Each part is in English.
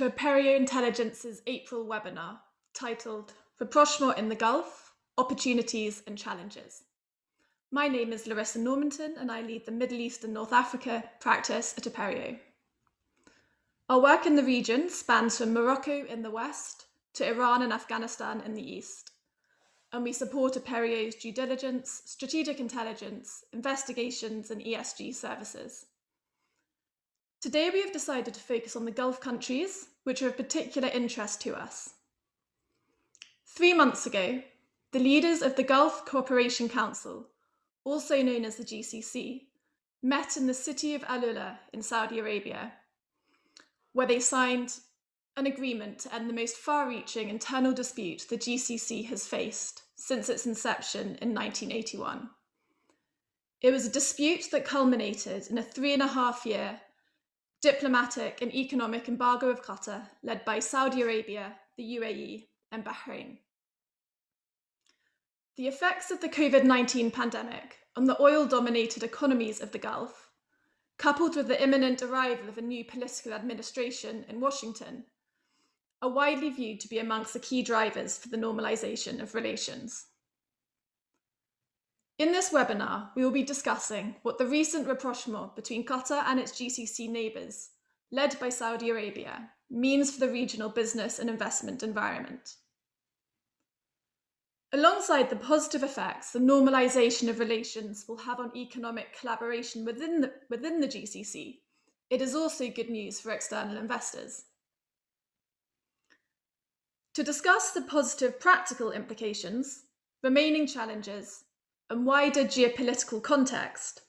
to Apereo Intelligence's April webinar titled Rapprochement in the Gulf, Opportunities and Challenges. My name is Larissa Normanton and I lead the Middle East and North Africa practice at Apereo. Our work in the region spans from Morocco in the west to Iran and Afghanistan in the east, and we support Apereo's due diligence, strategic intelligence, investigations and ESG services. Today we have decided to focus on the Gulf countries, which are of particular interest to us. 3 months ago, the leaders of the Gulf Cooperation Council, also known as the GCC, met in the city of Al-Ula in Saudi Arabia, where they signed an agreement to end the most far-reaching internal dispute the GCC has faced since its inception in 1981. It was a dispute that culminated in a 3.5-year diplomatic and economic embargo of Qatar, led by Saudi Arabia, the UAE, and Bahrain. The effects of the COVID-19 pandemic on the oil-dominated economies of the Gulf, coupled with the imminent arrival of a new political administration in Washington, are widely viewed to be amongst the key drivers for the normalization of relations. In this webinar, we will be discussing what the recent rapprochement between Qatar and its GCC neighbours, led by Saudi Arabia, means for the regional business and investment environment. Alongside the positive effects the normalisation of relations will have on economic collaboration within the GCC, it is also good news for external investors. To discuss the positive practical implications, remaining challenges, and wider geopolitical context,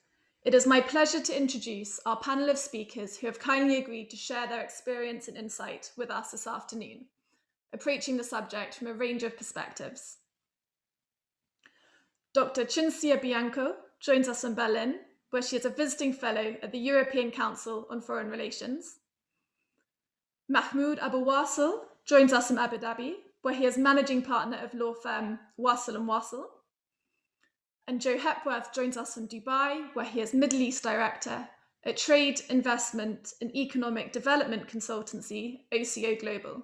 it is my pleasure to introduce our panel of speakers who have kindly agreed to share their experience and insight with us this afternoon, approaching the subject from a range of perspectives. Dr. Cinzia Bianco joins us from Berlin, where she is a visiting fellow at the European Council on Foreign Relations. Mahmoud Abu Wasil joins us from Abu Dhabi, where he is managing partner of law firm Wasil & Wasil. And Joe Hepworth joins us from Dubai, where he is Middle East Director at Trade, Investment and Economic Development Consultancy, OCO Global.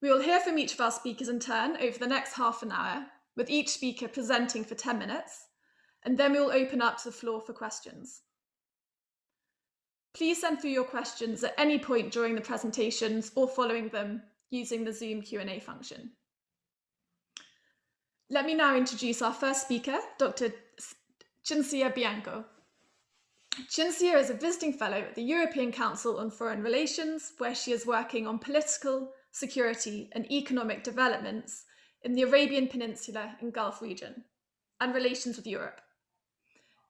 We will hear from each of our speakers in turn over the next half an hour, with each speaker presenting for 10 minutes, and then we will open up to the floor for questions. Please send through your questions at any point during the presentations or following them using the Zoom Q&A function. Let me now introduce our first speaker, Dr. Cinzia Bianco. Cinzia is a visiting fellow at the European Council on Foreign Relations, where she is working on political, security and economic developments in the Arabian Peninsula and Gulf region, and relations with Europe.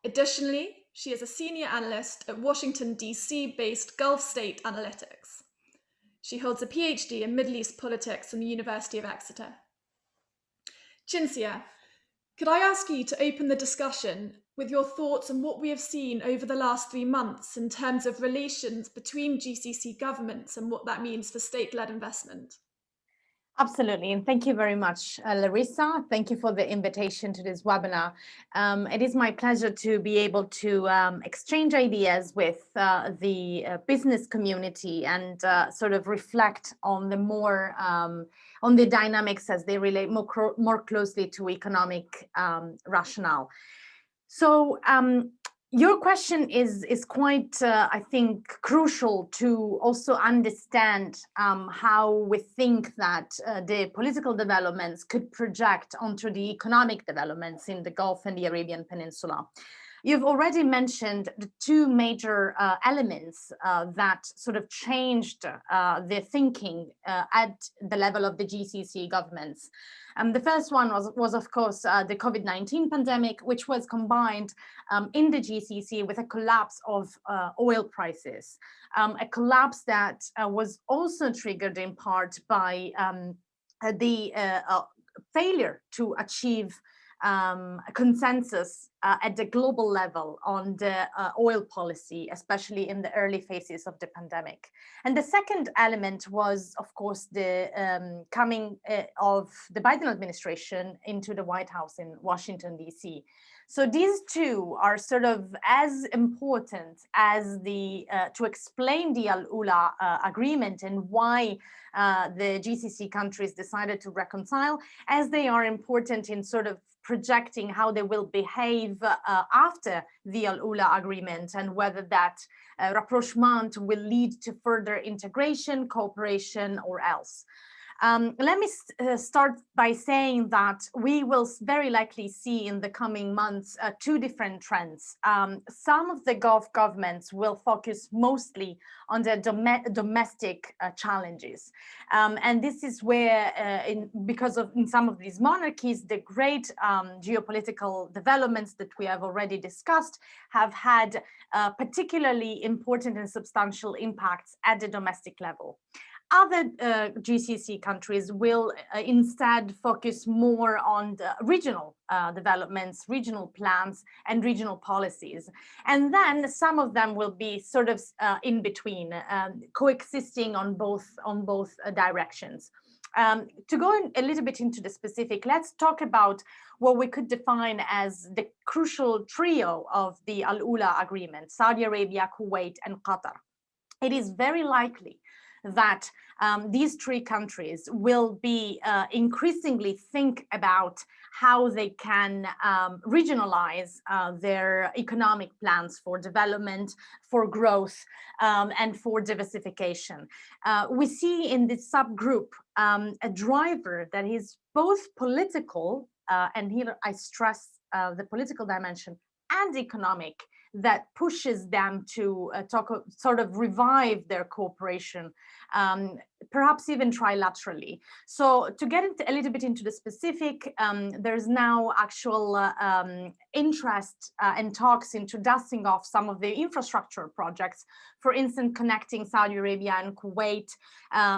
Additionally, she is a senior analyst at Washington, DC-based Gulf State Analytics. She holds a PhD in Middle East politics from the University of Exeter. Cinzia, could I ask you to open the discussion with your thoughts on what we have seen over the last 3 months in terms of relations between GCC governments and what that means for state-led investment? Absolutely, and thank you very much, Larissa. Thank you for the invitation to this webinar. It is my pleasure to be able to exchange ideas with the business community and sort of reflect on the more on the dynamics as they relate more closely to economic rationale. So your question is quite, I think, crucial to also understand how we think that the political developments could project onto the economic developments in the Gulf and the Arabian Peninsula. You've already mentioned the 2 major elements that sort of changed the thinking at the level of the GCC governments. The first one was of course, the COVID-19 pandemic, which was combined in the GCC with a collapse of oil prices, a collapse that was also triggered in part by the failure to achieve consensus at the global level on the oil policy, especially in the early phases of the pandemic. And the second element was, of course, the coming of the Biden administration into the White House in Washington, D.C. So these two are sort of as important as the to explain the Al-Ula agreement and why the GCC countries decided to reconcile, as they are important in sort of projecting how they will behave after the Al-Ula agreement, and whether that rapprochement will lead to further integration, cooperation, or else. Let me start by saying that we will very likely see in the coming months two different trends. Some of the Gulf governments will focus mostly on the domestic challenges. And this is where, because of in some of these monarchies, the great geopolitical developments that we have already discussed have had particularly important and substantial impacts at the domestic level. Other GCC countries will instead focus more on the regional developments, regional plans, and regional policies. And then some of them will be sort of in between, coexisting on both directions. To go a little bit into the specific, let's talk about what we could define as the crucial trio of the Al-Ula agreement: Saudi Arabia, Kuwait, and Qatar. It is very likely that these three countries will be increasingly think about how they can regionalize their economic plans for development, for growth, and for diversification. We see in this subgroup a driver that is both political, and here I stress the political dimension, and economic, that pushes them to sort of revive their cooperation, perhaps even trilaterally. So to get a little bit into the specific, there's now actual interest and talks into dusting off some of the infrastructure projects, for instance, connecting Saudi Arabia and Kuwait,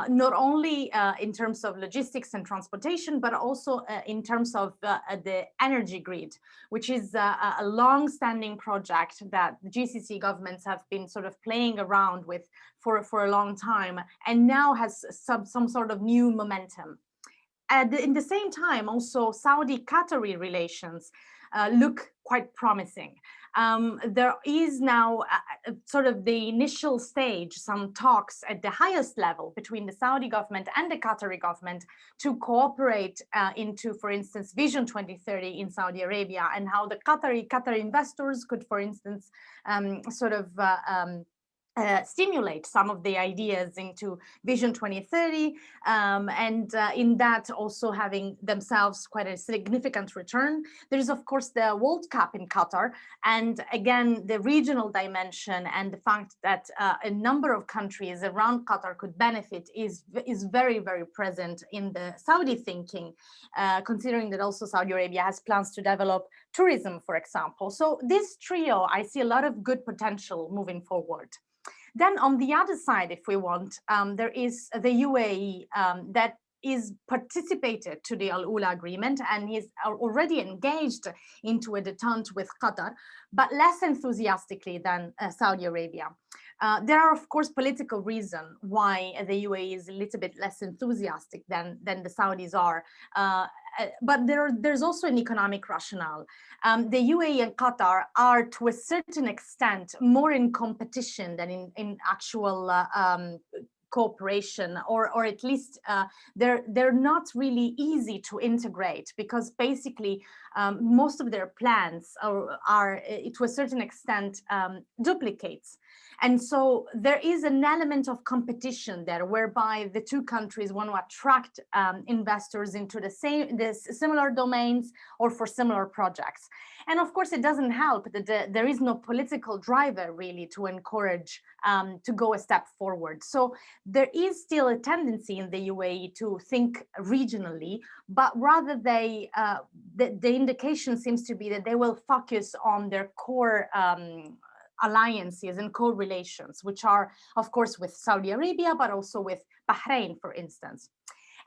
not only in terms of logistics and transportation, but also in terms of the energy grid, which is a long-standing project that the GCC governments have been sort of playing around with for a long time, and now has some sort of new momentum. In the same time, also Saudi-Qatari relations look quite promising. There is now sort of the initial stage, some talks at the highest level between the Saudi government and the Qatari government to cooperate into, for instance, Vision 2030 in Saudi Arabia, and how the Qatari investors could, for instance, sort of stimulate some of the ideas into Vision 2030, and in that also having themselves quite a significant return. There is, of course, the World Cup in Qatar, and again, the regional dimension and the fact that a number of countries around Qatar could benefit is very, very present in the Saudi thinking, considering that also Saudi Arabia has plans to develop tourism, for example. So this trio, I see a lot of good potential moving forward. Then on the other side, if we want, there is the UAE that is participated to the Al-Ula agreement and is already engaged into a detente with Qatar, but less enthusiastically than Saudi Arabia. There are, of course, political reasons why the UAE is a little bit less enthusiastic than the Saudis are. But there's also an economic rationale. The UAE and Qatar are, to a certain extent, more in competition than in actual cooperation, or at least they're not really easy to integrate, because basically most of their plans are to a certain extent duplicates. And so there is an element of competition there, whereby the two countries want to attract investors into the similar domains or for similar projects. And of course, it doesn't help that there is no political driver really to encourage to go a step forward. So there is still a tendency in the UAE to think regionally, but rather the indication seems to be that they will focus on their core alliances and co-relations, which are, of course, with Saudi Arabia, but also with Bahrain, for instance.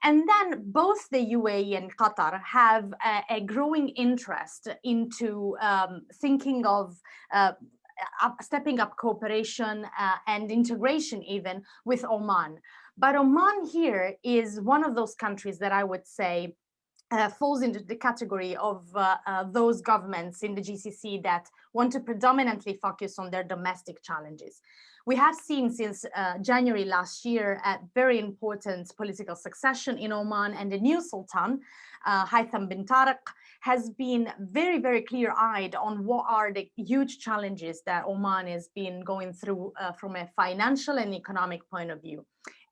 And then both the UAE and Qatar have a growing interest into thinking of stepping up cooperation and integration even with Oman. But Oman here is one of those countries that I would say falls into the category of those governments in the GCC that want to predominantly focus on their domestic challenges. We have seen since January last year a very important political succession in Oman, and the new Sultan, Haytham bin Tariq, has been very, very clear-eyed on what are the huge challenges that Oman has been going through from a financial and economic point of view.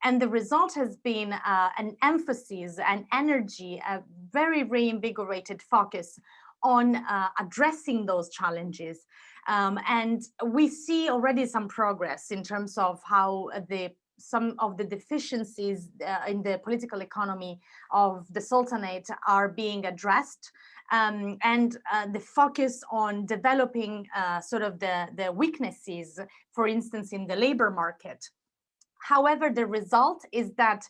And the result has been an emphasis and energy, a very reinvigorated focus on addressing those challenges. And we see already some progress in terms of how some of the deficiencies in the political economy of the Sultanate are being addressed. And the focus on developing sort of the weaknesses, for instance, in the labor market. However, the result is that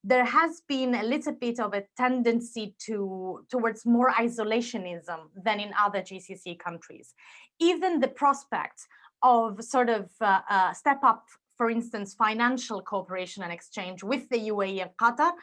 there has been a little bit of a tendency towards more isolationism than in other GCC countries. Even the prospect of sort of step up, for instance, financial cooperation and exchange with the UAE and Qatar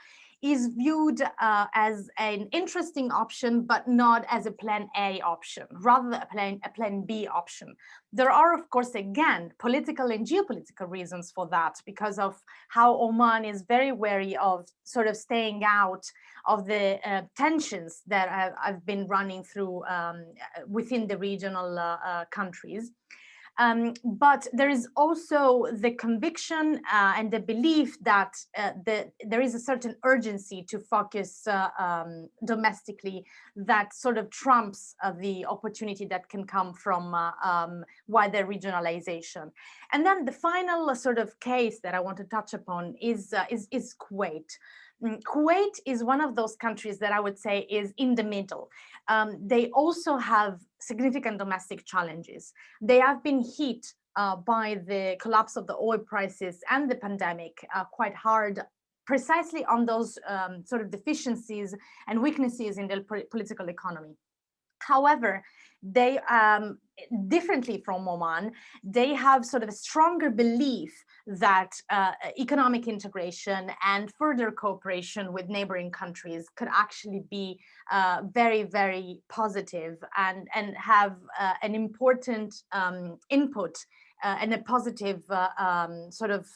is viewed as an interesting option, but not as a plan A option, rather a plan B option. There are, of course, again, political and geopolitical reasons for that, because of how Oman is very wary of sort of staying out of the tensions that have been running through within the regional countries. But there is also the conviction and the belief that there is a certain urgency to focus domestically that sort of trumps the opportunity that can come from wider regionalization. And then the final sort of case that I want to touch upon is Kuwait. Kuwait is one of those countries that I would say is in the middle. They also have significant domestic challenges. They have been hit by the collapse of the oil prices and the pandemic quite hard, precisely on those sort of deficiencies and weaknesses in the political economy. However, they, differently from Oman, they have sort of a stronger belief that economic integration and further cooperation with neighboring countries could actually be very, very positive and have an important input and a positive sort of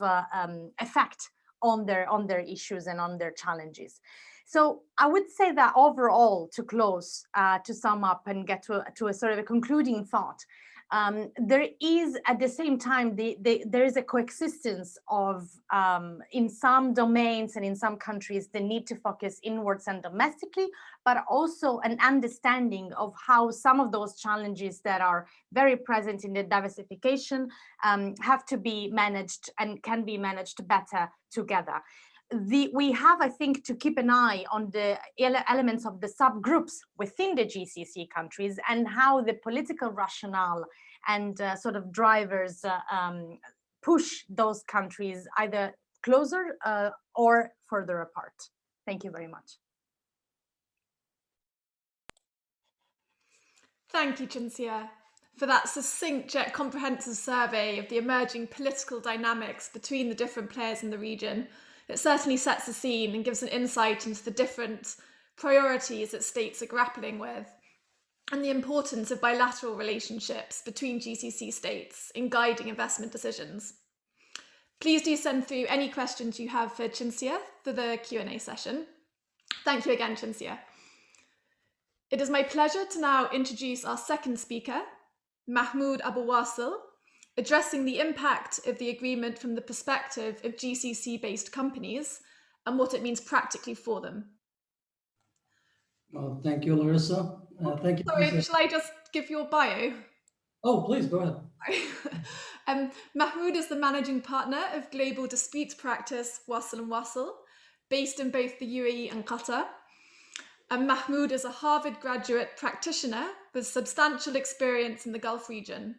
effect on their issues and on their challenges. So I would say that overall, to close, to sum up and get to a sort of a concluding thought, there is at the same time, there is a coexistence of, in some domains and in some countries, the need to focus inwards and domestically, but also an understanding of how some of those challenges that are very present in the diversification have to be managed and can be managed better together. We have, I think, to keep an eye on the elements of the subgroups within the GCC countries and how the political rationale and sort of drivers push those countries either closer or further apart. Thank you very much. Thank you, Cinzia, for that succinct yet comprehensive survey of the emerging political dynamics between the different players in the region. It certainly sets the scene and gives an insight into the different priorities that states are grappling with and the importance of bilateral relationships between GCC states in guiding investment decisions. Please do send through any questions you have for Cinzia for the Q&A session. Thank you again, Cinzia. It is my pleasure to now introduce our second speaker, Mahmoud Abu Wasil, addressing the impact of the agreement from the perspective of GCC-based companies and what it means practically for them. Well, thank you, Larissa. Thank you. Sorry, shall I just give your bio? Oh, please, go ahead. Mahmoud is the managing partner of global disputes practice Wasil & Wasil, based in both the UAE and Qatar. And Mahmoud is a Harvard graduate practitioner with substantial experience in the Gulf region,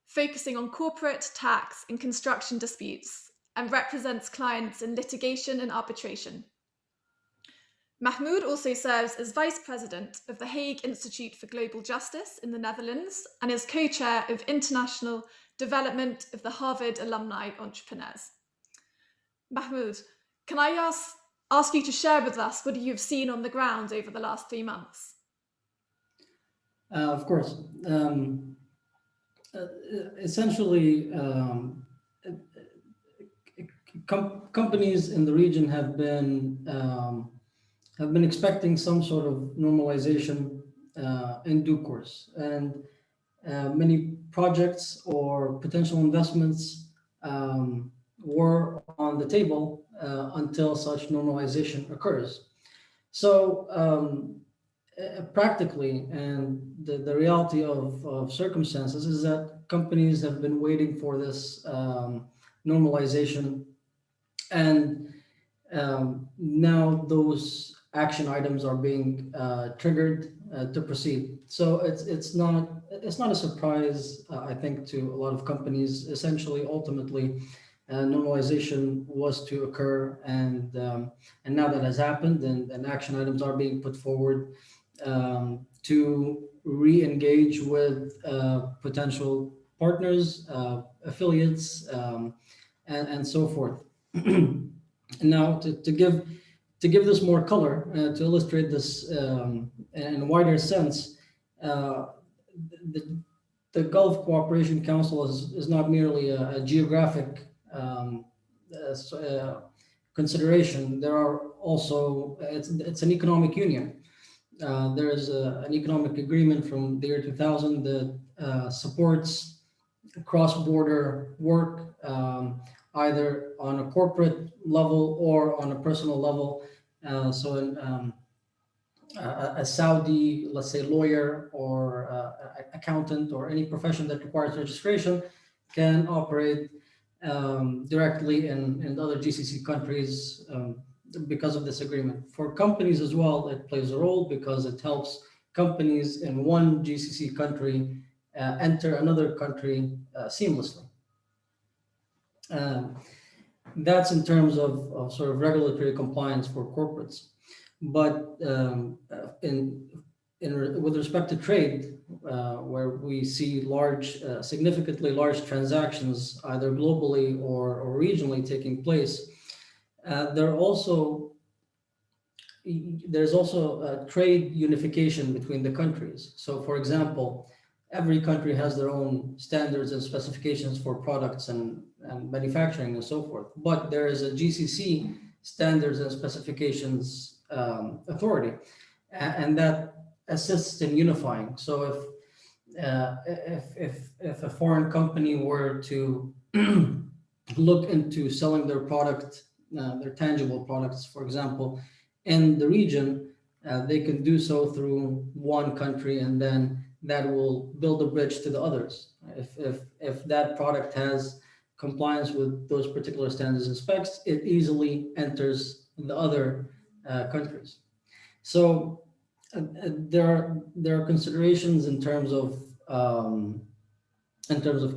focusing on corporate, tax, and construction disputes, and represents clients in litigation and arbitration. Mahmoud also serves as Vice President of the Hague Institute for Global Justice in the Netherlands and is co-chair of International Development of the Harvard Alumni Entrepreneurs. Mahmoud, can I ask you to share with us what you've seen on the ground over the last 3 months? Of course. Essentially, companies in the region have been expecting some sort of normalization in due course, and many projects or potential investments were on the table until such normalization occurs. So practically, and the reality of circumstances is that companies have been waiting for this normalization, and now those action items are being triggered to proceed. So it's not a surprise, I think, to a lot of companies. Essentially, ultimately, normalization was to occur, and now that has happened, and action items are being put forward to re-engage with potential partners, affiliates, and so forth. Now, to give this more color, to illustrate this in a wider sense, the, the Gulf Cooperation Council is not merely a geographic consideration. There are also, it's an economic union. There is an economic agreement from the year 2000 that supports cross-border work, either on a corporate level or on a personal level. A Saudi, let's say, lawyer or accountant or any profession that requires registration can operate directly in other GCC countries because of this agreement. For companies as well, it plays a role because it helps companies in one GCC country enter another country seamlessly. That's in terms of sort of regulatory compliance for corporates. But with respect to trade, where we see significantly large transactions, either globally or regionally taking place, there's also a trade unification between the countries. So, for example, every country has their own standards and specifications for products and manufacturing and so forth. But there is a GCC standards and specifications authority, and that assists in unifying. So if a foreign company were to look into selling their product, their tangible products, for example, in the region, they can do so through one country, and then that will build a bridge to the others. If that product has compliance with those particular standards and specs, it easily enters the other countries. So there are considerations in terms of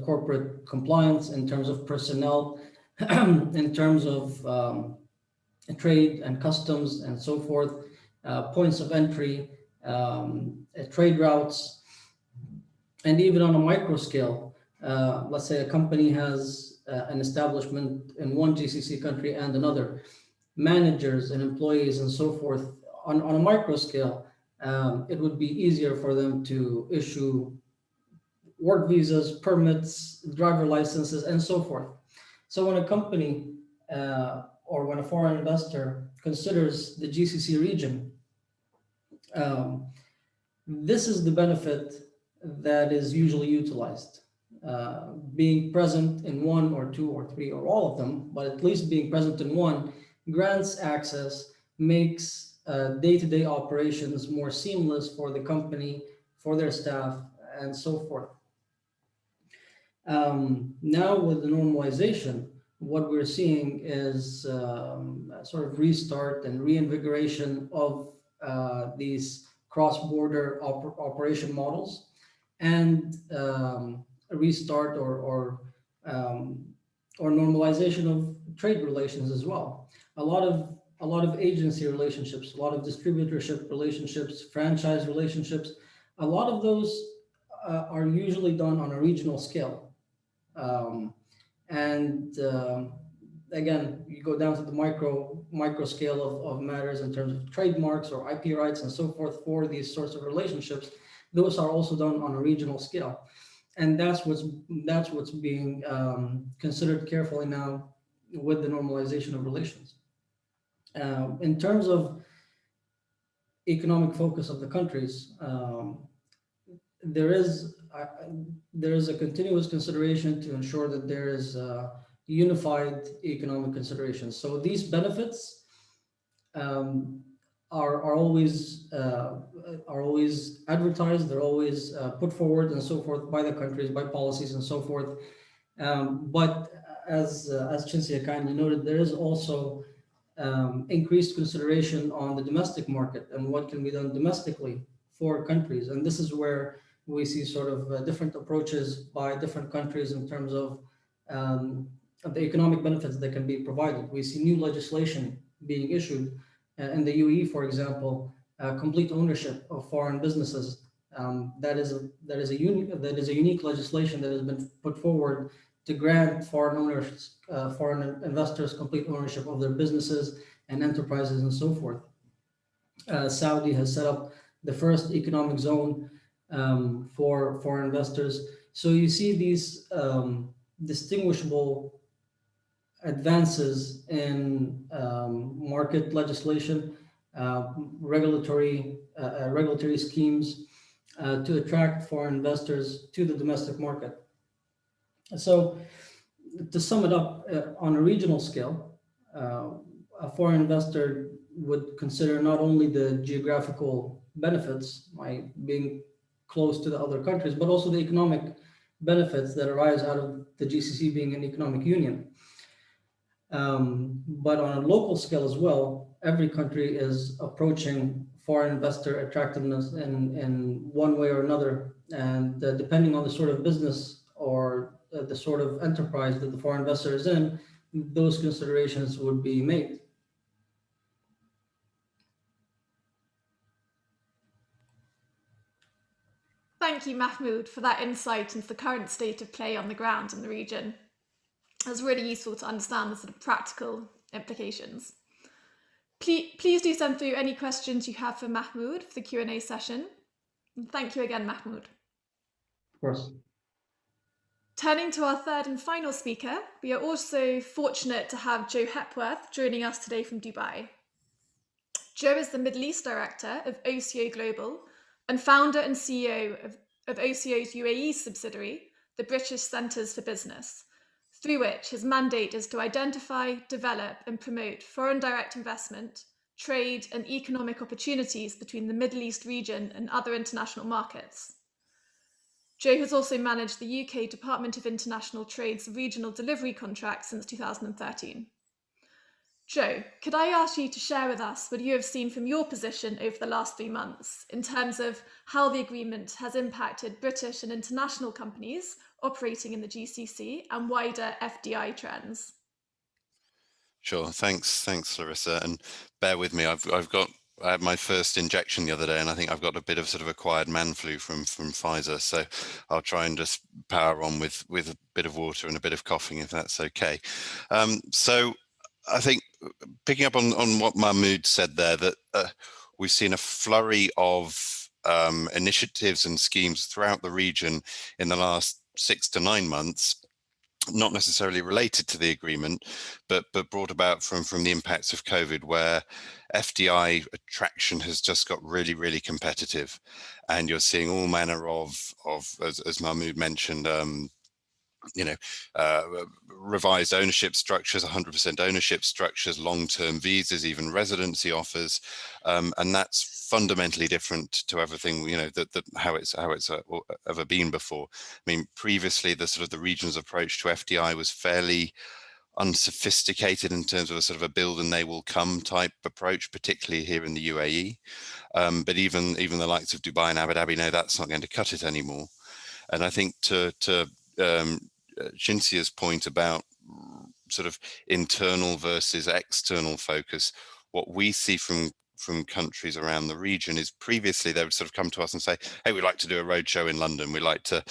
corporate compliance, in terms of personnel, in terms of trade and customs and so forth, points of entry, trade routes, and even on a micro scale. Let's say a company has an establishment in one GCC country and another, managers and employees and so forth. On a micro scale, it would be easier for them to issue work visas, permits, driver licenses, and so forth. So when a company or when a foreign investor considers the GCC region, this is the benefit that is usually utilized. Being present in one or two or three or all of them, but at least being present in one grants access, makes day-to-day operations more seamless for the company, for their staff, and so forth. Now with the normalization, what we're seeing is a sort of restart and reinvigoration of these cross-border operation models, and a restart or normalization of trade relations as well. A lot a lot of agency relationships, a lot of distributorship relationships, franchise relationships. A lot of those are usually done on a regional scale. Um, and again, you go down to the micro scale of matters in terms of trademarks or IP rights and so forth for these sorts of relationships. Those are also done on a regional scale, and that's what's being considered carefully now with the normalization of relations. In terms of economic focus of the countries, there is there is a continuous consideration to ensure that there is unified economic considerations. So these benefits um, are always advertised. They're always put forward and so forth by the countries, by policies and so forth. But as Chinzia kindly noted, there is also increased consideration on the domestic market and what can be done domestically for countries. And this is where we see sort of different approaches by different countries in terms of the economic benefits that can be provided. We see new legislation being issued in the UAE, for example, complete ownership of foreign businesses. That is a unique legislation that has been put forward to grant foreign owners, foreign investors, complete ownership of their businesses and enterprises and so forth. Saudi has set up the first economic zone for investors. So you see these distinguishable advances in market legislation, regulatory schemes to attract foreign investors to the domestic market. So to sum it up, on a regional scale, a foreign investor would consider not only the geographical benefits by being close to the other countries, but also the economic benefits that arise out of the GCC being an economic union. But on a local scale as well, every country is approaching foreign investor attractiveness in one way or another. And depending on the sort of business or the sort of enterprise that the foreign investor is in, those considerations would be made. Thank you, Mahmoud, for that insight into the current state of play on the ground in the region. It was really useful to understand the sort of practical implications. Please do send through any questions you have for Mahmoud for the Q&A session. And thank you again, Mahmoud. Of course. Turning to our third and final speaker, we are also fortunate to have Joe Hepworth joining us today from Dubai. Joe is the Middle East Director of OCO Global and founder and CEO of OCO's UAE subsidiary, the British Centres for Business, through which his mandate is to identify, develop and promote foreign direct investment, trade and economic opportunities between the Middle East region and other international markets. Joe has also managed the UK Department of International Trade's regional delivery contract since 2013. Joe, could I ask you to share with us what you have seen from your position over the last 3 months in terms of how the agreement has impacted British and international companies operating in the GCC and wider FDI trends? Sure, thanks, Larissa, and bear with me. I had my first injection the other day, and I think I've got a bit of sort of acquired man flu from Pfizer. So I'll try and just power on with a bit of water and a bit of coughing, if that's okay. So I think picking up on what Mahmoud said there, that we've seen a flurry of initiatives and schemes throughout the region in the last 6 to 9 months, not necessarily related to the agreement, but brought about from the impacts of COVID, where FDI attraction has just got really, really competitive. And you're seeing all manner of as Mahmoud mentioned, revised ownership structures, 100% ownership structures, long-term visas, even residency offers, and that's fundamentally different to everything how it's ever been before. I mean, previously the region's approach to FDI was fairly unsophisticated in terms of a sort of a build and they will come type approach, particularly here in the UAE. But even the likes of Dubai and Abu Dhabi know that's not going to cut it anymore. And I think to Cinzia's point about sort of internal versus external focus, what we see from countries around the region is previously they would sort of come to us and say, hey, we'd like to do a roadshow in London. We'd like to,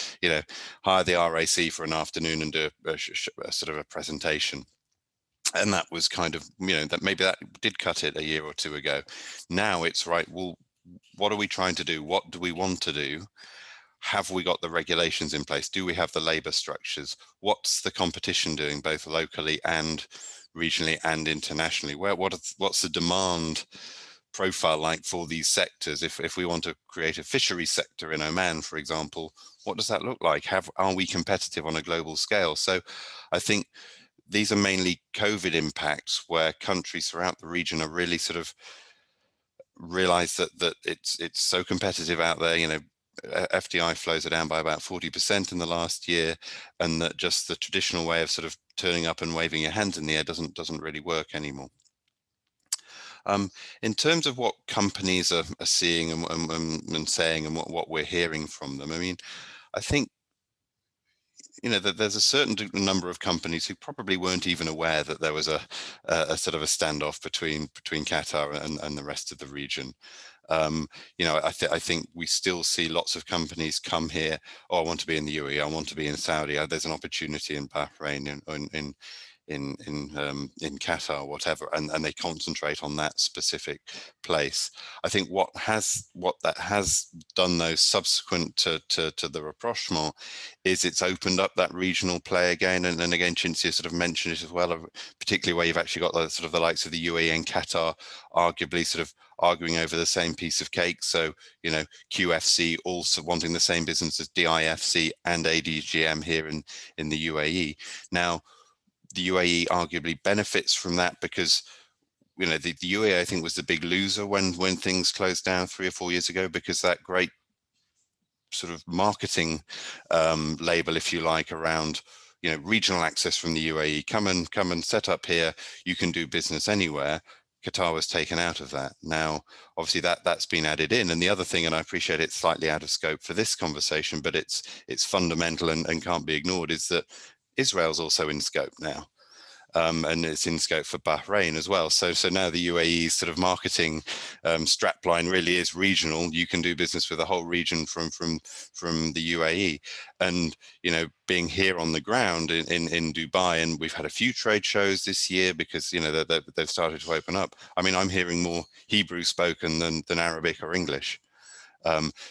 hire the RAC for an afternoon and do a sort of a presentation. And that was kind of, that maybe that did cut it a year or two ago. Now it's right, well, what are we trying to do? What do we want to do? Have we got the regulations in place? Do we have the labor structures? What's the competition doing, both locally and regionally and internationally? What's the demand profile like for these sectors? If we want to create a fishery sector in Oman, for example, what does that look like? Are we competitive on a global scale? So I think these are mainly COVID impacts where countries throughout the region are really sort of realize that it's so competitive out there. FDI flows are down by about 40% in the last year, and that just the traditional way of sort of turning up and waving your hands in the air doesn't really work anymore. In terms of what companies are seeing and saying and what we're hearing from them, I mean, I think that there's a certain number of companies who probably weren't even aware that there was a sort of a standoff between Qatar and the rest of the region. I think we still see lots of companies come here. Oh, I want to be in the UAE. I want to be in Saudi. There's an opportunity in Bahrain, in Qatar, whatever, and they concentrate on that specific place. I think what that has done, though, subsequent to the rapprochement, is it's opened up that regional play again. And then again, Cinzia sort of mentioned it as well, particularly where you've actually got the likes of the UAE and Qatar arguably sort of arguing over the same piece of cake. So, QFC also wanting the same business as DIFC and ADGM here in the UAE. Now, the UAE arguably benefits from that because, the UAE, I think, was the big loser when things closed down 3 or 4 years ago, because that great sort of marketing label, if you like, around regional access from the UAE, come and set up here, you can do business anywhere. Qatar was taken out of that. Now, obviously, that's been added in. And the other thing, and I appreciate it's slightly out of scope for this conversation, but it's fundamental and can't be ignored, is that Israel's also in scope now. And it's in scope for Bahrain as well. So now the UAE's sort of marketing strapline really is regional. You can do business with the whole region from the UAE. And being here on the ground in Dubai, and we've had a few trade shows this year because they've started to open up. I mean, I'm hearing more Hebrew spoken than Arabic or English.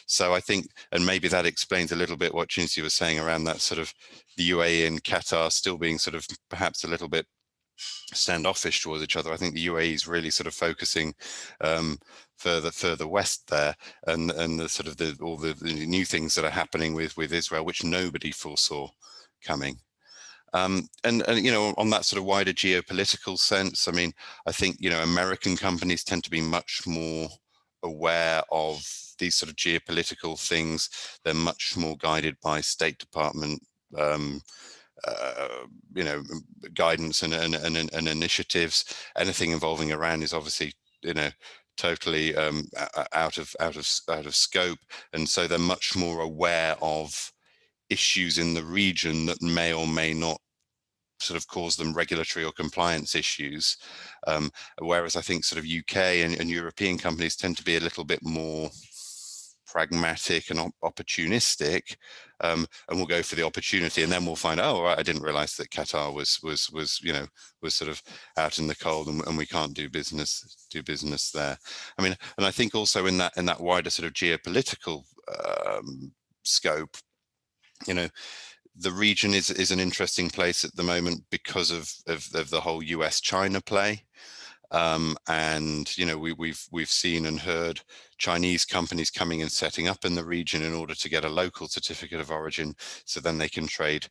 So I think, and maybe that explains a little bit what Cinzia was saying around that sort of the UAE and Qatar still being sort of perhaps a little bit standoffish towards each other. I think the UAE is really sort of focusing further west there, and the sort of all the new things that are happening with Israel, which nobody foresaw coming. And on that sort of wider geopolitical sense, I mean, I think American companies tend to be much more aware of these sort of geopolitical things. They're much more guided by State Department guidance and initiatives. Anything involving Iran is obviously totally out of scope, and so they're much more aware of issues in the region that may or may not sort of cause them regulatory or compliance issues, whereas I think sort of UK and European companies tend to be a little bit more pragmatic and opportunistic, and we'll go for the opportunity, and then we'll find, oh, right, I didn't realize that Qatar was sort of out in the cold, and we can't do business there. I mean, and I think also in that wider sort of geopolitical scope, the region is an interesting place at the moment because of the whole US-China play. And we've seen and heard Chinese companies coming and setting up in the region in order to get a local certificate of origin, so then they can trade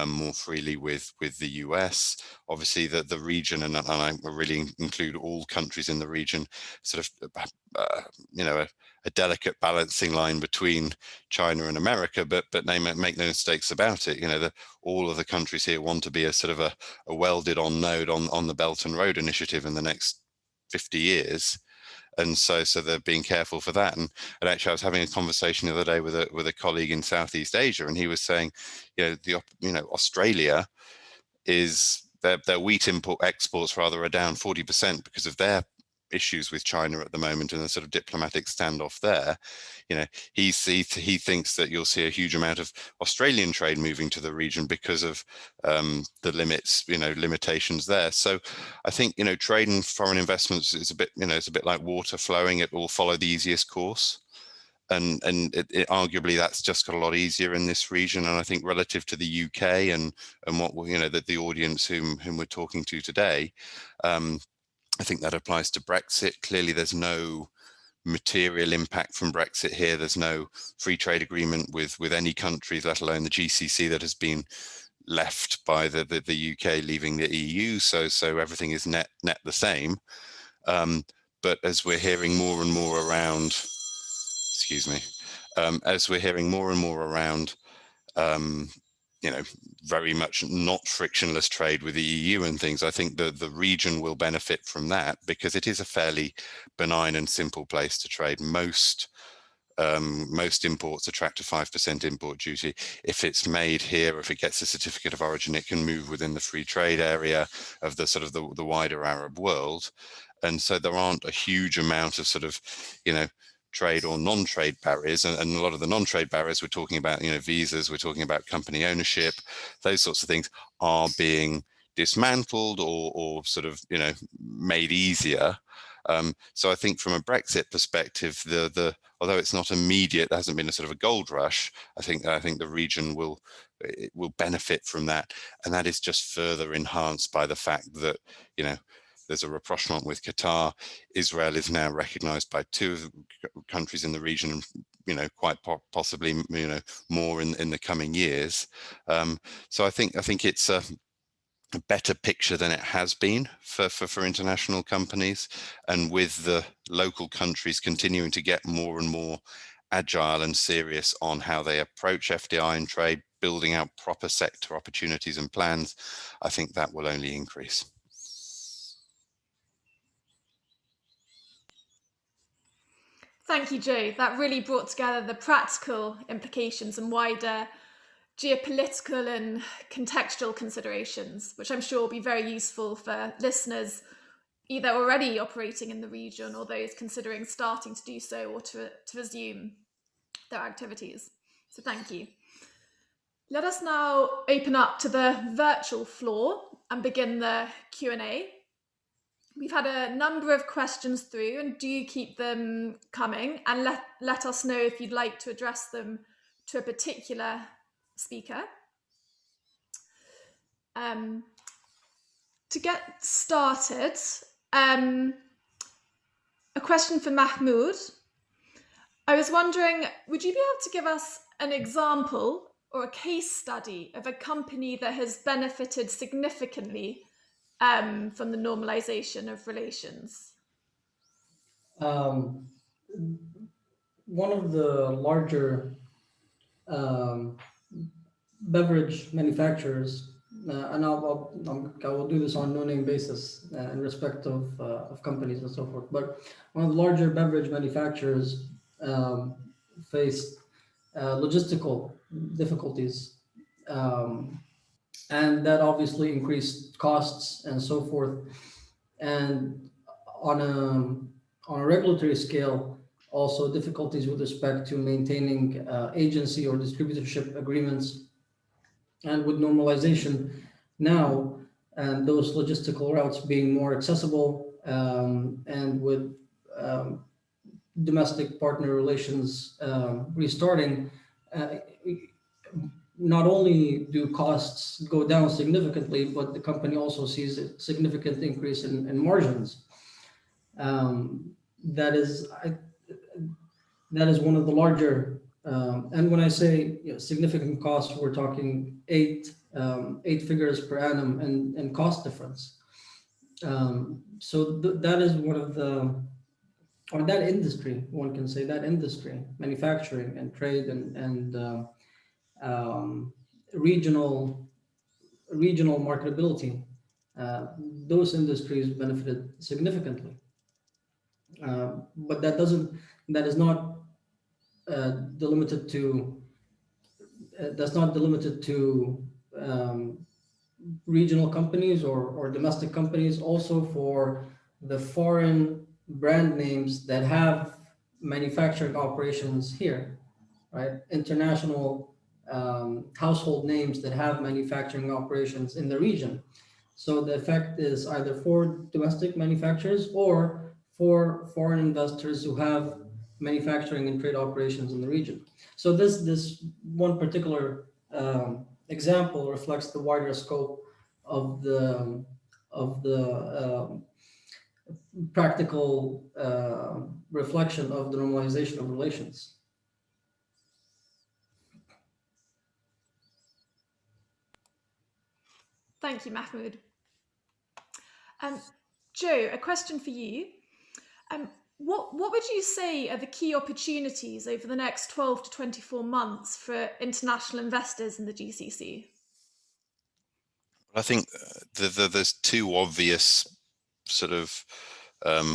more freely with the US. Obviously, the region, and I really include all countries in the region, sort of a delicate balancing line between China and America, but they make no mistakes about it. All of the countries here want to be a sort of a welded on node on the Belt and Road Initiative in the next 50 years. And so they're being careful for that. And actually, I was having a conversation the other day with a colleague in Southeast Asia, and he was saying, Australia is their wheat exports rather are down 40% because of their issues with China at the moment and the sort of diplomatic standoff there, he thinks that you'll see a huge amount of Australian trade moving to the region because of the limitations there. So I think, trade and foreign investments is a bit, it's a bit like water flowing. It will follow the easiest course. And arguably that's just got a lot easier in this region. And I think relative to the UK and what the audience whom we're talking to today, I think that applies to Brexit. Clearly, there's no material impact from Brexit here. There's no free trade agreement with any countries, let alone the GCC, that has been left by the UK leaving the EU. So everything is net the same. But as we're hearing more and more around, as we're hearing more and more around, very much not frictionless trade with the EU and things, I think the region will benefit from that because it is a fairly benign and simple place to trade. Most imports attract a 5% import duty. If it's made here, if it gets a certificate of origin, it can move within the free trade area of the sort of the wider Arab world. And so there aren't a huge amount of sort of, trade or non-trade barriers, and a lot of the non-trade barriers we're talking about, visas, we're talking about company ownership, those sorts of things are being dismantled or sort of made easier. So I think from a Brexit perspective, although it's not immediate, there hasn't been a sort of a gold rush, I think the region will benefit from that, and that is just further enhanced by the fact that there's a rapprochement with Qatar. Israel is now recognized by two of the countries in the region, and quite possibly more in the coming years. So I think it's a better picture than it has been for international companies, and with the local countries continuing to get more and more agile and serious on how they approach FDI and trade, building out proper sector opportunities and plans, I think that will only increase. Thank you, Joe. That really brought together the practical implications and wider geopolitical and contextual considerations, which I'm sure will be very useful for listeners either already operating in the region or those considering starting to do so or to resume their activities. So thank you. Let us now open up to the virtual floor and begin the Q&A. We've had a number of questions through, and do keep them coming, and let us know if you'd like to address them to a particular speaker. To get started, a question for Mahmoud. I was wondering, would you be able to give us an example or a case study of a company that has benefited significantly from the normalization of relations? One of the larger beverage manufacturers, and I will do this on no-name basis in respect of companies and so forth, but one of the larger beverage manufacturers faced logistical difficulties, and that obviously increased costs and so forth. And on a regulatory scale, also difficulties with respect to maintaining agency or distributorship agreements. And with normalization now, and those logistical routes being more accessible, and with domestic partner relations restarting, not only do costs go down significantly, but the company also sees a significant increase in margins. That is one of the larger, and when I say significant costs, we're talking eight figures per annum and cost difference. So that is one of the, or that industry, one can say that industry, manufacturing and trade and regional marketability, those industries benefited significantly. But that is not delimited to regional companies or domestic companies. Also for the foreign brand names that have manufacturing operations here, right? International household names that have manufacturing operations in the region. So the effect is either for domestic manufacturers or for foreign investors who have manufacturing and trade operations in the region. So this one particular example reflects the wider scope of the practical reflection of the normalization of relations. Thank you, Mahmoud. Joe, a question for you. What would you say are the key opportunities over the next 12 to 24 months for international investors in the GCC? I think there's two obvious sort of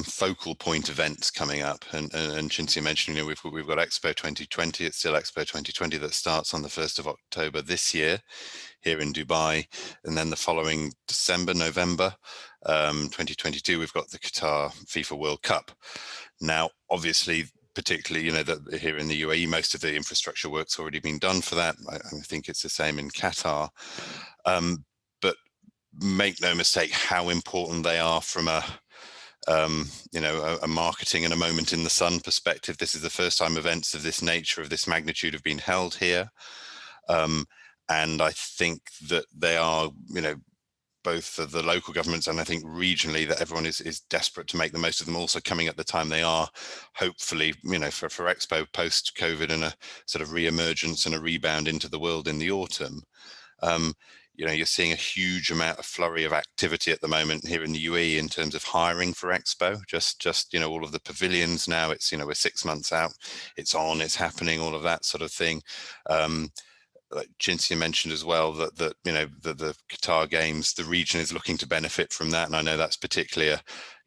focal point events coming up, and Cinzia mentioned, we've got Expo 2020. It's still Expo 2020 that starts on the 1st of October this year here in Dubai, and then the following November 2022, we've got the Qatar FIFA World Cup. Now, obviously, particularly, that here in the UAE, most of the infrastructure work's already been done for that. I think it's the same in Qatar. But make no mistake how important they are from a marketing and a moment in the sun perspective. This is the first time events of this nature, of this magnitude, have been held here. And I think that they are, both for the local governments and I think regionally, that everyone is desperate to make the most of them, also coming at the time they are, hopefully, for Expo post-COVID and a sort of re-emergence and a rebound into the world in the autumn. You're seeing a huge amount of flurry of activity at the moment here in the UAE in terms of hiring for Expo. Just all of the pavilions now, it's, we're 6 months out, it's happening, all of that sort of thing. Like Cinzia mentioned as well, that the Qatar Games, the region is looking to benefit from that, and I know that's particularly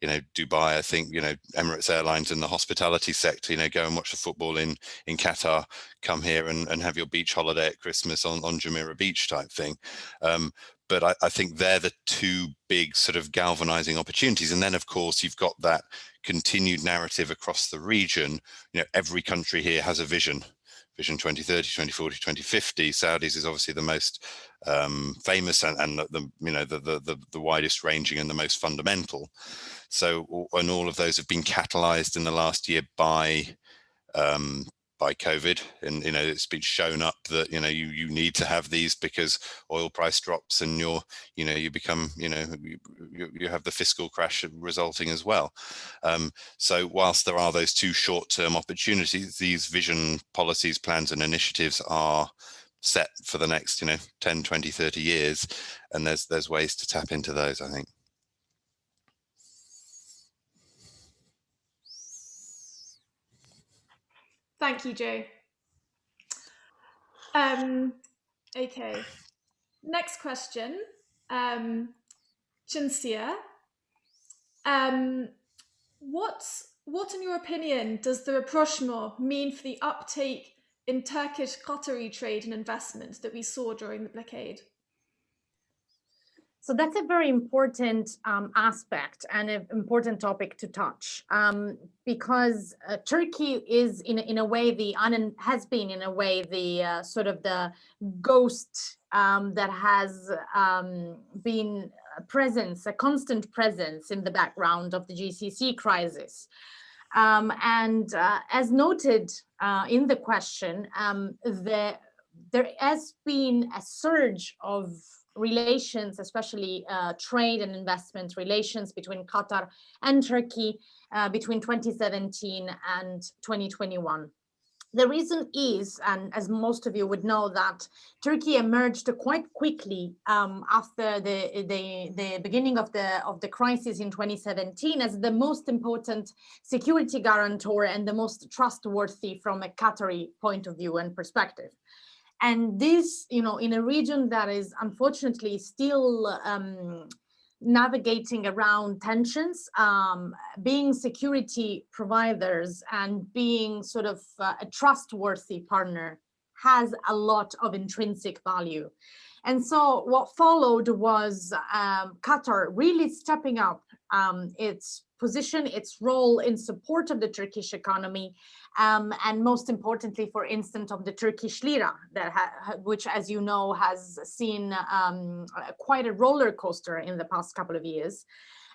Dubai. I think Emirates Airlines and the hospitality sector, go and watch the football in Qatar, come here and have your beach holiday at Christmas on Jumeirah Beach type thing. But I think they're the two big sort of galvanizing opportunities. And then, of course, you've got that continued narrative across the region. Every country here has a Vision 2030, 2040, 2050. Saudis is obviously the most famous and the widest ranging and the most fundamental. So, and all of those have been catalyzed in the last year by COVID, and it's been shown up that you need to have these because oil price drops and you become you have the fiscal crash resulting as well. So whilst there are those two short-term opportunities, these vision policies, plans and initiatives are set for the next 10, 20, 30 years, and there's ways to tap into those, I think. Thank you, Joe. Okay, next question. Cinzia, what in your opinion does the rapprochement mean for the uptake in Turkish Qatari trade and investment that we saw during the blockade? So that's a very important aspect and an important topic to touch, because Turkey is in a way has been in a way the sort of the ghost that has been a constant presence in the background of the GCC crisis. And as noted in the question, there has been a surge of relations, especially trade and investment relations between Qatar and Turkey between 2017 and 2021. The reason is, and as most of you would know, that Turkey emerged quite quickly after the beginning of the crisis in 2017 as the most important security guarantor and the most trustworthy from a Qatari point of view and perspective. And this, in a region that is unfortunately still navigating around tensions, being security providers and being sort of a trustworthy partner has a lot of intrinsic value. And so what followed was Qatar really stepping up its position, its role in support of the Turkish economy, and most importantly, for instance, of the Turkish lira, which, as you know, has seen quite a roller coaster in the past couple of years.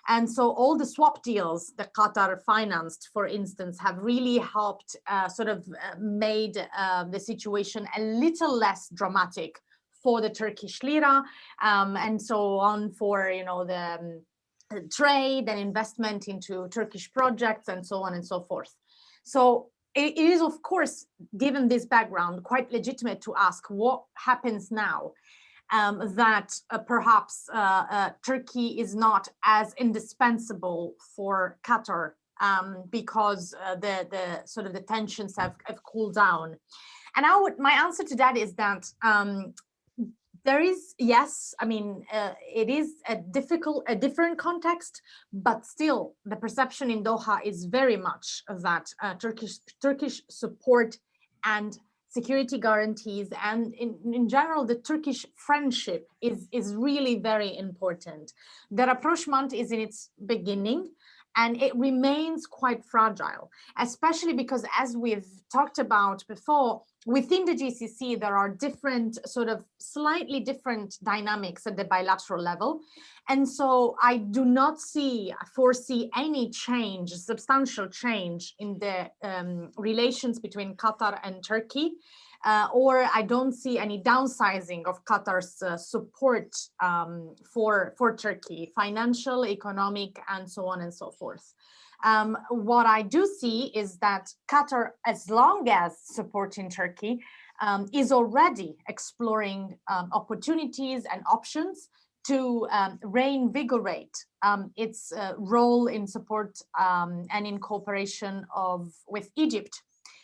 And so all the swap deals that Qatar financed, for instance, have really helped made the situation a little less dramatic for the Turkish lira, and so on, for the trade and investment into Turkish projects and so on and so forth. So it is, of course, given this background, quite legitimate to ask what happens now that perhaps Turkey is not as indispensable for Qatar because the tensions have cooled down. And my answer to that is that there is, yes, I mean, it is a different context, but still the perception in Doha is very much that Turkish support and security guarantees, and in general, the Turkish friendship is really very important. The rapprochement is in its beginning, and it remains quite fragile, especially because, as we've talked about before, within the GCC, there are different, slightly different dynamics at the bilateral level. And so I do not foresee any change, substantial change in the relations between Qatar and Turkey, or I don't see any downsizing of Qatar's support for Turkey, financial, economic, and so on and so forth. What I do see is that Qatar, as long as supporting Turkey, is already exploring opportunities and options to reinvigorate its role in support and in cooperation with Egypt,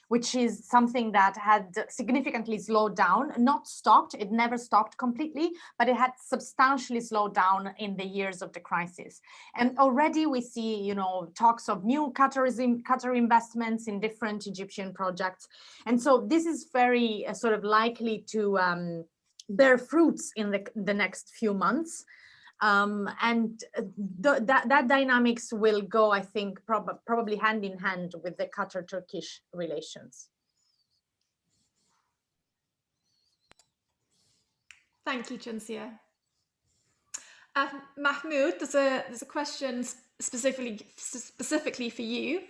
which is something that had significantly slowed down, not stopped. It never stopped completely, but it had substantially slowed down in the years of the crisis. And already we see, talks of new Qatar investments in different Egyptian projects. And so this is very likely to bear fruits in the next few months. And that dynamics will go, I think, probably hand in hand with the Qatar-Turkish relations. Thank you, Cinzia. Mahmoud, there's a question specifically for you.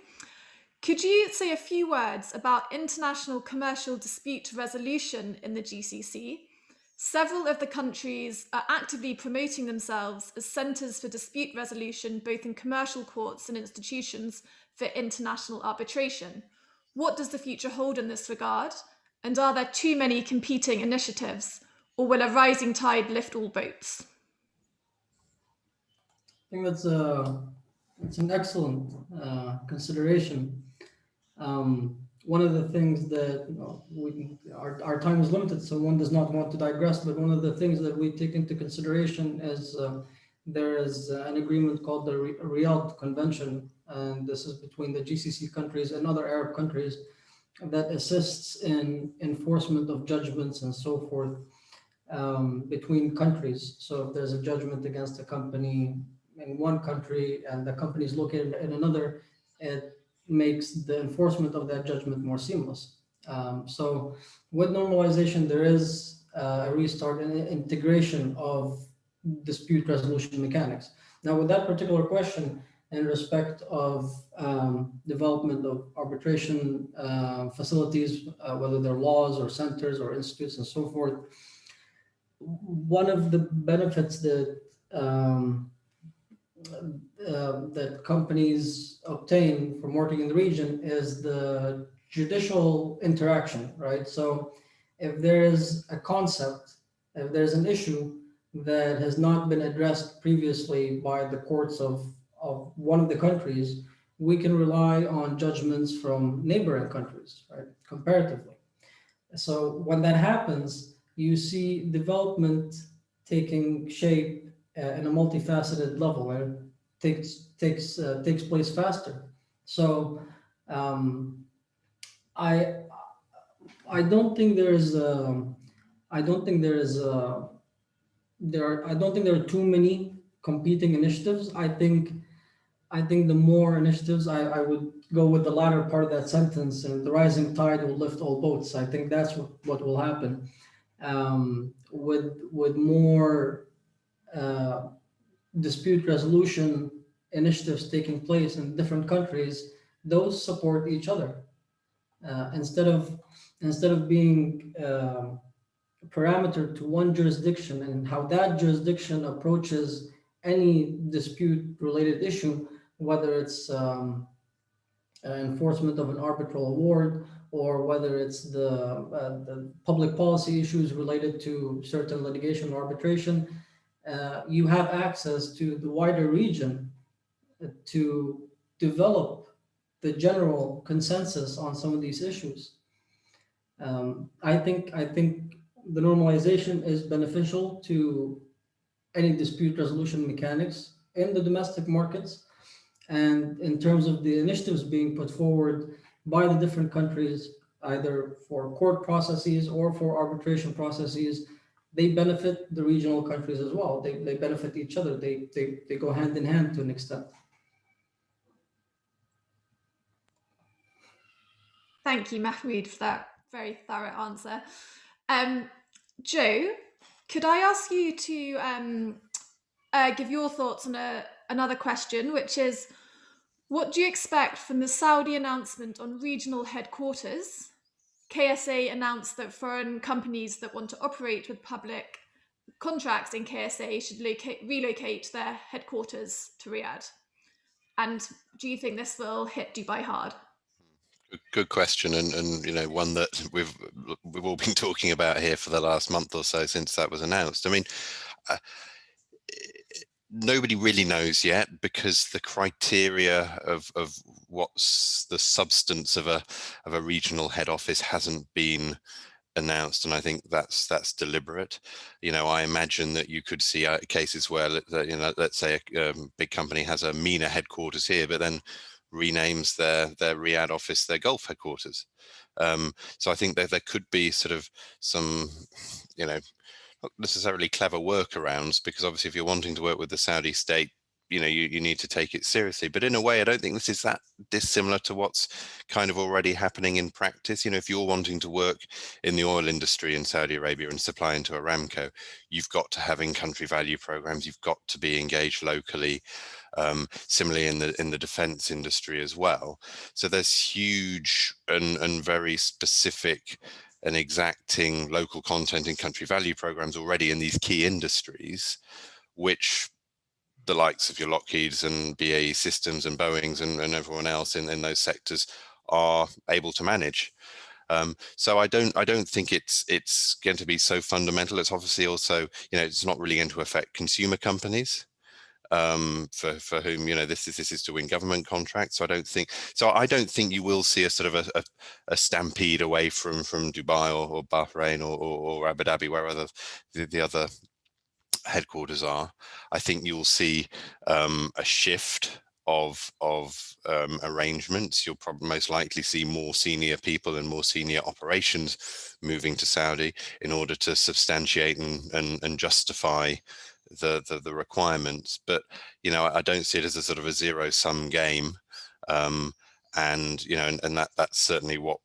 Could you say a few words about international commercial dispute resolution in the GCC? Several of the countries are actively promoting themselves as centres for dispute resolution, both in commercial courts and institutions for international arbitration. What does the future hold in this regard? And are there too many competing initiatives, or will a rising tide lift all boats? I think that's an excellent consideration. One of the things that our time is limited, so one does not want to digress, but one of the things that we take into consideration is there is an agreement called the Riyadh Convention, and this is between the GCC countries and other Arab countries that assists in enforcement of judgments and so forth between countries. So if there's a judgment against a company in one country and the company is located in another, it makes the enforcement of that judgment more seamless. So with normalization, there is a restart and integration of dispute resolution mechanics. Now, with that particular question, in respect of development of arbitration facilities, whether they're laws or centers or institutes and so forth, one of the benefits that that companies obtain from working in the region is the judicial interaction, right? So if there is a concept, if there's an issue that has not been addressed previously by the courts of one of the countries, we can rely on judgments from neighboring countries, right, comparatively. So when that happens, you see development taking shape in a multifaceted level, where it takes place faster. So I don't think there are too many competing initiatives. I think I think the more initiatives, I would go with the latter part of that sentence, and the rising tide will lift all boats. I think that's what will happen. With more dispute resolution initiatives taking place in different countries, those support each other. Instead of being parameter to one jurisdiction and how that jurisdiction approaches any dispute related issue, whether it's enforcement of an arbitral award, or whether it's the public policy issues related to certain litigation or arbitration, you have access to the wider region to develop the general consensus on some of these issues. I think the normalization is beneficial to any dispute resolution mechanics in the domestic markets. And in terms of the initiatives being put forward by the different countries, either for court processes or for arbitration processes, they benefit the regional countries as well. They benefit each other. They go hand in hand to an extent. Thank you, Mahmoud, for that very thorough answer. Joe, could I ask you to give your thoughts on another question, which is, what do you expect from the Saudi announcement on regional headquarters? KSA announced that foreign companies that want to operate with public contracts in KSA should relocate their headquarters to Riyadh. And do you think this will hit Dubai hard? Good question, and you know, one that we've all been talking about here for the last month or so since that was announced. I mean, nobody really knows yet, because the criteria of what's the substance of a regional head office hasn't been announced, and I think that's deliberate. You know, I imagine that you could see cases where, you know, let's say a big company has a MENA headquarters here, but then renames their Riyadh office their Gulf headquarters. So I think that there could be sort of some, you know, not necessarily clever workarounds, because obviously if you're wanting to work with the Saudi state, you know, you need to take it seriously. But in a way, I don't think this is that dissimilar to what's kind of already happening in practice. You know, if you're wanting to work in the oil industry in Saudi Arabia and supply into Aramco, you've got to have in-country value programs. You've got to be engaged locally. Similarly in the defense industry as well. So there's huge and very specific and exacting local content and country value programs already in these key industries, which the likes of your Lockheeds and BAE Systems and Boeings and everyone else in those sectors are able to manage. So I don't think it's going to be so fundamental. It's obviously also, you know, it's not really going to affect consumer companies, for whom, you know, this is to win government contracts. So I don't think you will see a sort of a stampede away from Dubai or Bahrain or Abu Dhabi, wherever the other headquarters are. I think you'll see a shift of arrangements. You'll probably most likely see more senior people and more senior operations moving to Saudi in order to substantiate and justify the requirements. But you know, I don't see it as a sort of a zero-sum game, and you know, and that's certainly what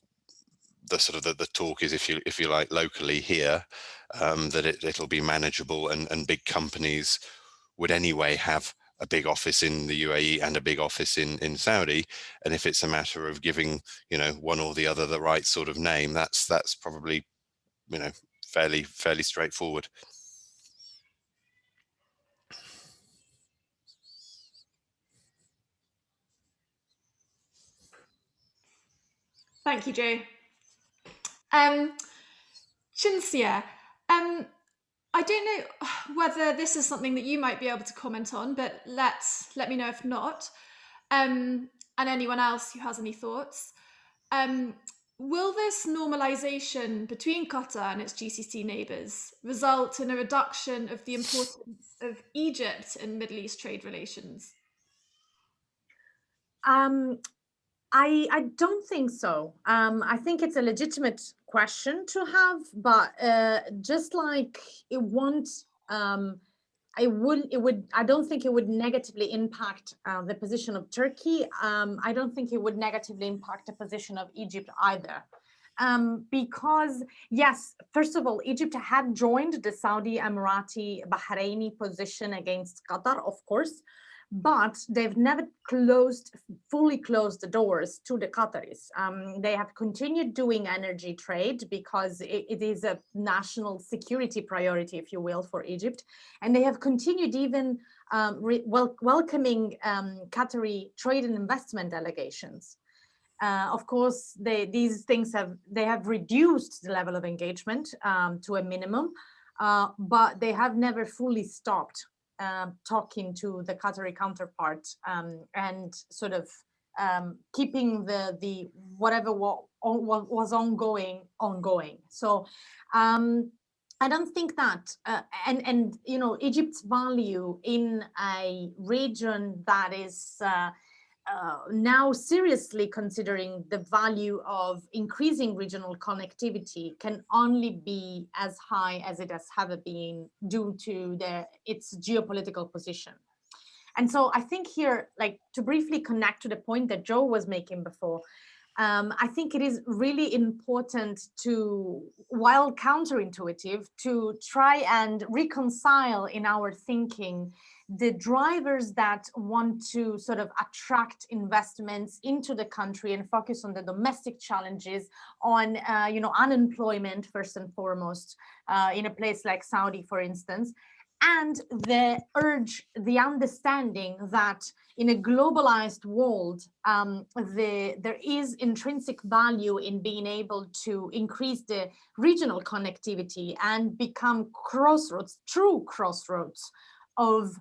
the sort of the talk is, if you like, locally here, that it'll be manageable, and big companies would anyway have a big office in the UAE and a big office in Saudi, and if it's a matter of giving, you know, one or the other the right sort of name, that's probably, you know, fairly straightforward. Thank you, Joe. Shinsia, I don't know whether this is something that you might be able to comment on, but let me know if not. And anyone else who has any thoughts. Will this normalization between Qatar and its GCC neighbours result in a reduction of the importance of Egypt in Middle East trade relations? I don't think so. I think it's a legitimate question to have, but just like it won't I don't think it would negatively impact the position of Turkey. I don't think it would negatively impact the position of Egypt either. Because yes, first of all, Egypt had joined the Saudi, Emirati, Bahraini position against Qatar, of course, but they've never fully closed the doors to the Qataris. They have continued doing energy trade because it is a national security priority, if you will, for Egypt. And they have continued even welcoming Qatari trade and investment delegations. Of course, these things have reduced the level of engagement to a minimum, but they have never fully stopped talking to the Qatari counterpart and sort of keeping the whatever was ongoing. So I don't think that and you know, Egypt's value in a region that is now seriously considering the value of increasing regional connectivity can only be as high as it has ever been due to its geopolitical position. And so I think here, like, to briefly connect to the point that Joe was making before, I think it is really important to, while counterintuitive, to try and reconcile in our thinking the drivers that want to sort of attract investments into the country and focus on the domestic challenges, on you know, unemployment first and foremost, in a place like Saudi, for instance, and the urge, the understanding that in a globalized world, there is intrinsic value in being able to increase the regional connectivity and become crossroads, true crossroads of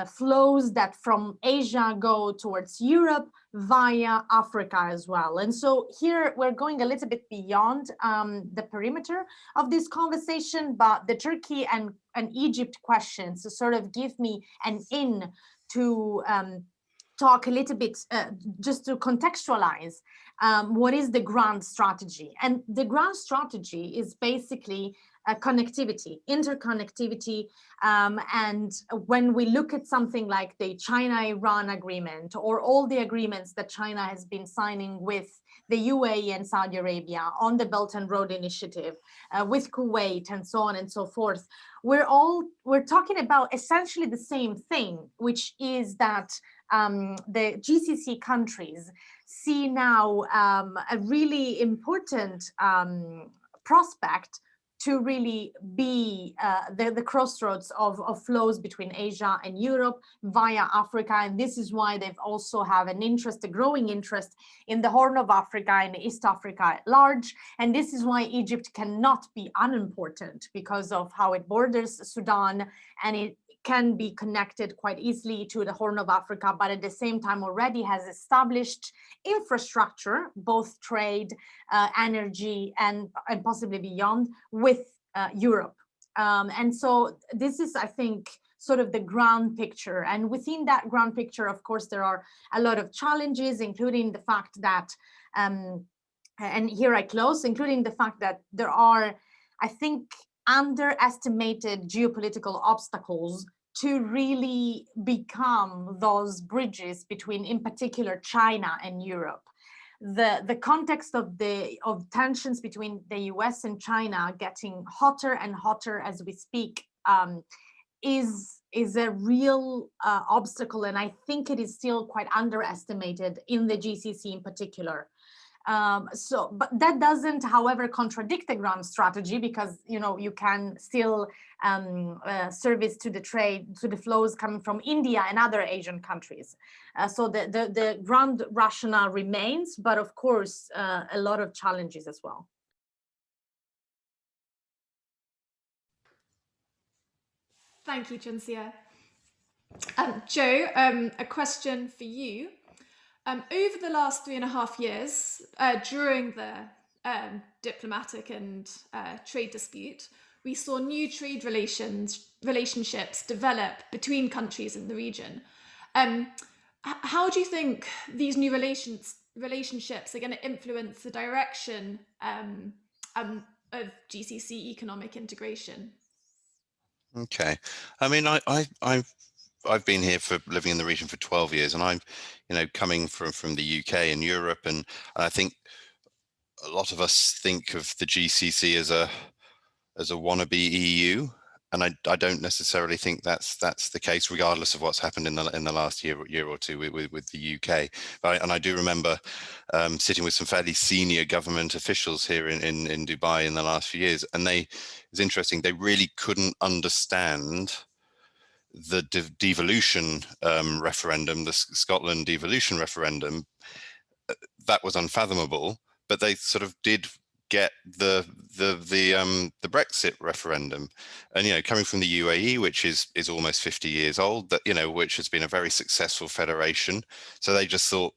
flows that from Asia go towards Europe via Africa as well. And so here we're going a little bit beyond the perimeter of this conversation, but the Turkey and Egypt questions sort of give me an in to talk a little bit, just to contextualize what is the grand strategy. And the grand strategy is basically connectivity, interconnectivity. And when we look at something like the China-Iran agreement, or all the agreements that China has been signing with the UAE and Saudi Arabia on the Belt and Road Initiative, with Kuwait and so on and so forth, we're talking about essentially the same thing, which is that the GCC countries see now a really important prospect to really be the crossroads of flows between Asia and Europe via Africa. And this is why they've also have an interest, a growing interest in the Horn of Africa and East Africa at large. And this is why Egypt cannot be unimportant because of how it borders Sudan, and it can be connected quite easily to the Horn of Africa, but at the same time already has established infrastructure, both trade, energy, and possibly beyond, with Europe. And so this is, I think, sort of the grand picture. And within that grand picture, of course, there are a lot of challenges, including the fact that, and here I close, including the fact that there are, I think, underestimated geopolitical obstacles to really become those bridges between, in particular, China and Europe. The context of tensions between the US and China getting hotter and hotter as we speak is a real obstacle, and I think it is still quite underestimated in the GCC in particular. But that doesn't, however, contradict the grand strategy, because you know, you can still service to the trade, to the flows coming from India and other Asian countries. So the grand rationale remains, but of course a lot of challenges as well. Thank you, Cinzia. Joe, a question for you. Over the last 3.5 years, during the diplomatic and trade dispute, we saw new trade relationships develop between countries in the region. How do you think these new relationships are going to influence the direction of GCC economic integration? Okay. I mean, I've been here for living in the region for 12 years, and I'm, coming from the UK and Europe, and I think a lot of us think of the GCC as a wannabe EU, and I don't necessarily think that's the case, regardless of what's happened in the last year or two with the UK. And I do remember sitting with some fairly senior government officials here in Dubai in the last few years, and it's interesting, they really couldn't understand the devolution referendum, the Scotland devolution referendum. That was unfathomable, but they sort of did get the Brexit referendum, and coming from the UAE, which is almost 50 years old, that which has been a very successful federation, so they just thought,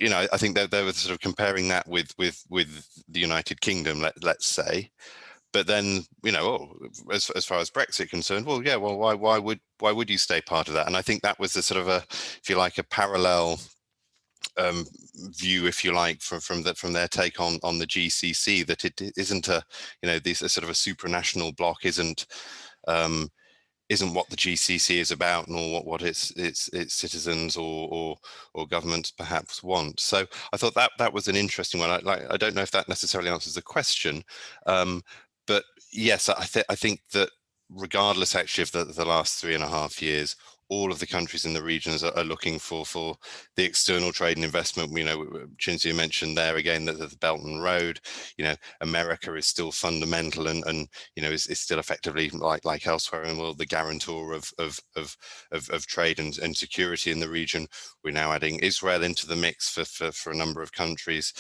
I think they were sort of comparing that with the United Kingdom, let's say. But then, as far as Brexit concerned, well, yeah, well, why would you stay part of that? And I think that was the sort of if you like, a parallel view, if you like, from their take on the GCC, that it isn't a sort of a supranational bloc isn't what the GCC is about, nor what its citizens or governments perhaps want. So I thought that was an interesting one. I don't know if that necessarily answers the question, but yes, I think that regardless actually of the last 3.5 years, all of the countries in the regions are looking for the external trade and investment. Chinzia mentioned there again that the Belt and Road, America is still fundamental and is still effectively like elsewhere in the world, the guarantor of trade and security in the region. We're now adding Israel into the mix for a number of countries.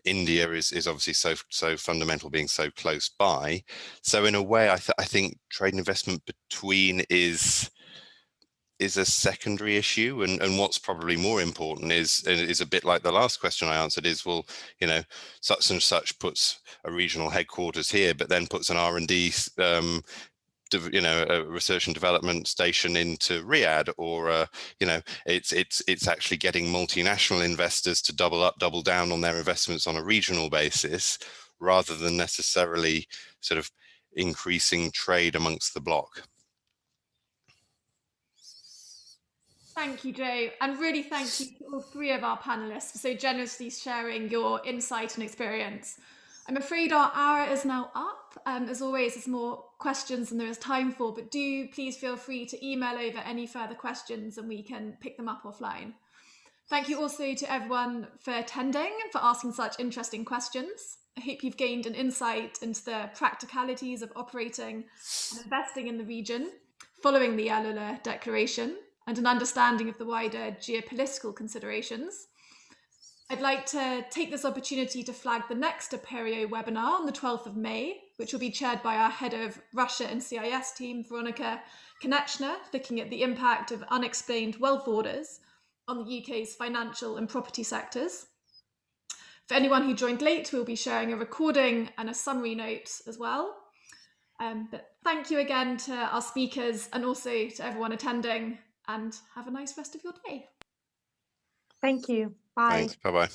India is obviously so fundamental, being so close by. So in a way, I think trade and investment between is a secondary issue, and what's probably more important is a bit like the last question I answered, is, well, such and such puts a regional headquarters here, but then puts an R&D a research and development station into Riyadh, or it's actually getting multinational investors to double down on their investments on a regional basis, rather than necessarily sort of increasing trade amongst the bloc. Thank you, Joe, and really thank you to all three of our panelists for so generously sharing your insight and experience. I'm afraid our hour is now up. As always, there's more questions than there is time for, but do please feel free to email over any further questions and we can pick them up offline. Thank you also to everyone for attending and for asking such interesting questions. I hope you've gained an insight into the practicalities of operating and investing in the region following the Al-Ula declaration, and an understanding of the wider geopolitical considerations. I'd like to take this opportunity to flag the next Apereo webinar on the 12th of May, which will be chaired by our head of Russia and CIS team, Veronika Konechna, looking at the impact of unexplained wealth orders on the UK's financial and property sectors. For anyone who joined late, we'll be sharing a recording and a summary note as well. But thank you again to our speakers and also to everyone attending, and have a nice rest of your day. Thank you. Bye. Thanks. Bye-bye.